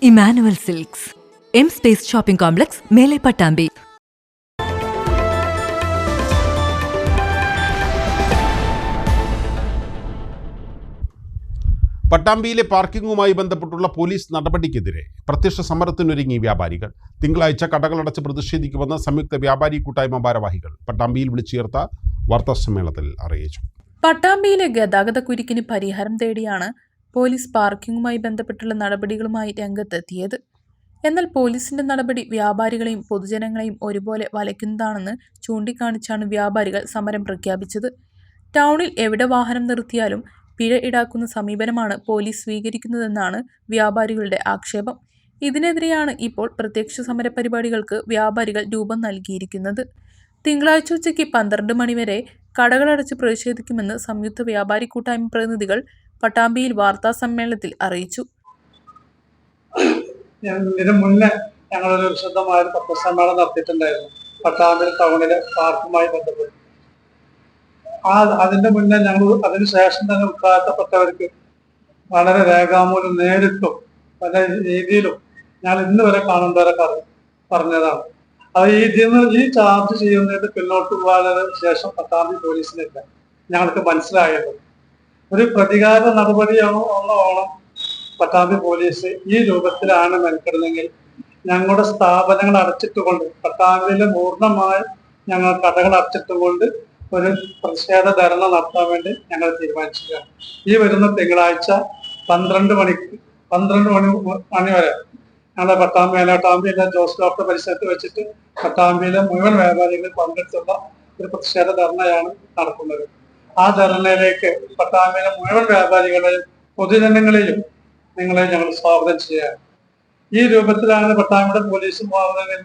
Emmanuel silks, M space shopping complex, മേലെ പട്ടാമ്പി. പട്ടാമ്പിയിലെ പാർക്കിംഗുമായി ബന്ധപ്പെട്ടുള്ള police നടപടിക്കെതിരെ പ്രത്യക്ഷ സമരത്തിനൊരുങ്ങി വ്യാപാരികൾ. തിങ്കളാഴ്ച കടകളടച്ച് പ്രതിഷേധിക്കുമെന്ന് സംയുക്ത വ്യാപാരി കൂട്ടായ്മ ഭാരവാഹികൾ പട്ടാമ്പിയിൽ വിളിച്ചുചേർത്ത വാർത്താസമ്മേളനത്തിൽ അറിയിച്ചു. പട്ടാമ്പിയിലെ ഗതാഗത കുരുക്കിന് പരിഹാരം തേടിയാണ് പോലീസ് പാർക്കിംഗുമായി ബന്ധപ്പെട്ടുള്ള നടപടികളുമായി രംഗത്തെത്തിയത്. എന്നാൽ പോലീസിന്റെ നടപടി വ്യാപാരികളെയും പൊതുജനങ്ങളെയും ഒരുപോലെ വലയ്ക്കുന്നതാണെന്ന് ചൂണ്ടിക്കാണിച്ചാണ് വ്യാപാരികൾ സമരം പ്രഖ്യാപിച്ചത്. ടൗണിൽ എവിടെ വാഹനം നിർത്തിയാലും പിഴ ഈടാക്കുന്ന സമീപനമാണ് പോലീസ് സ്വീകരിക്കുന്നതെന്നാണ് വ്യാപാരികളുടെ ആക്ഷേപം. ഇതിനെതിരെയാണ് ഇപ്പോൾ പ്രത്യക്ഷ സമര പരിപാടികൾക്ക് വ്യാപാരികൾ രൂപം നൽകിയിരിക്കുന്നത്. തിങ്കളാഴ്ച ഉച്ചയ്ക്ക് 12 മണിവരെ കടകളടച്ച് പ്രതിഷേധിക്കുമെന്ന് സംയുക്ത വ്യാപാരി കൂട്ടായ്മ പ്രതിനിധികൾ പട്ടാമ്പിയിൽ വാർത്താ സമ്മേളനത്തിൽ അറിയിച്ചു. ഇതിനു മുന്നേ ഞങ്ങളൊരു വിശദമായ പത്രസമ്മേളനം നടത്തിയിട്ടുണ്ടായിരുന്നു പട്ടാമ്പി ടൗണിലെ പാർക്കുമായി ബന്ധപ്പെട്ട്. അതിന്റെ മുന്നേ ഞങ്ങൾ അതിനുശേഷം തന്നെ ഉത്തരവാദിത്തപ്പെട്ടവർക്ക് വളരെ രേഖാമൂലം നേരിട്ടും പല രീതിയിലും ഞങ്ങൾ ഇന്ന് വരെ കാണുന്നവരെ പറഞ്ഞതാണ്. അത് ഈ ചാർജ് ചെയ്യുന്നതിന് പിന്നോട്ട് പോകാതെ ശേഷം പട്ടാമ്പി പോലീസിനില്ല ഞങ്ങൾക്ക് മനസ്സിലായത്. ഒരു പ്രതികാര നടപടിയാണോ ഓണം പട്ടാമ്പി പോലീസ് ഈ രൂപത്തിലാണ് മെനക്കെടുന്നെങ്കിൽ ഞങ്ങളുടെ സ്ഥാപനങ്ങൾ അടച്ചിട്ടുകൊണ്ട് പട്ടാമ്പിയിലെ പൂർണ്ണമായി ഞങ്ങൾ കടകൾ അടച്ചിട്ടുകൊണ്ട് ഒരു പ്രതിഷേധ ധർണ നടത്താൻ വേണ്ടി ഞങ്ങൾ തീരുമാനിച്ചിരിക്കുകയാണ്. ഈ വരുന്ന തിങ്കളാഴ്ച 12 മണി വരെ ഞങ്ങളുടെ പട്ടാമ്പി മേലാട്ടാമ്പിയിലെ ജോസ് ഡോക്ടർ പരിസരത്ത് വെച്ചിട്ട് പട്ടാമ്പിയിലെ മുഴുവൻ വ്യാപാരികൾ പങ്കെടുത്തുള്ള ഒരു പ്രതിഷേധ ധർണയാണ് നടക്കുന്നത്. ആ ധർണയിലേക്ക് പട്ടാമ്പിയിലെ മുഴുവൻ വ്യാപാരികളെയും പൊതുജനങ്ങളെയും നിങ്ങളെ ഞങ്ങൾ സ്വാഗതം ചെയ്യാറ്. ഈ രൂപത്തിലാണ് പട്ടാമ്പിയുടെ പോലീസും പോകുന്നതെങ്കിൽ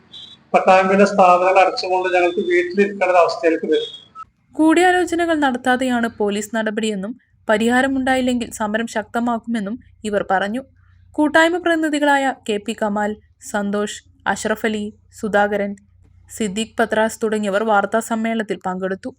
പട്ടാമ്പിയുടെ സ്ഥാപനങ്ങൾ അടച്ചുകൊണ്ട് ഞങ്ങൾക്ക് വീട്ടിലിരിക്കേണ്ട അവസ്ഥയിലേക്ക് വരും. കൂടിയാലോചനകൾ നടത്താതെയാണ് പോലീസ് നടപടിയെന്നും പരിഹാരമുണ്ടായില്ലെങ്കിൽ സമരം ശക്തമാക്കുമെന്നും ഇവർ പറഞ്ഞു. കൂട്ടായ്മ പ്രതിനിധികളായ KP കമാൽ, സന്തോഷ്, അഷ്റഫ് അലി, സുധാകരൻ, സിദ്ദീഖ് പത്രാസ് തുടങ്ങിയവർ വാർത്താ സമ്മേളനത്തിൽ പങ്കെടുത്തു.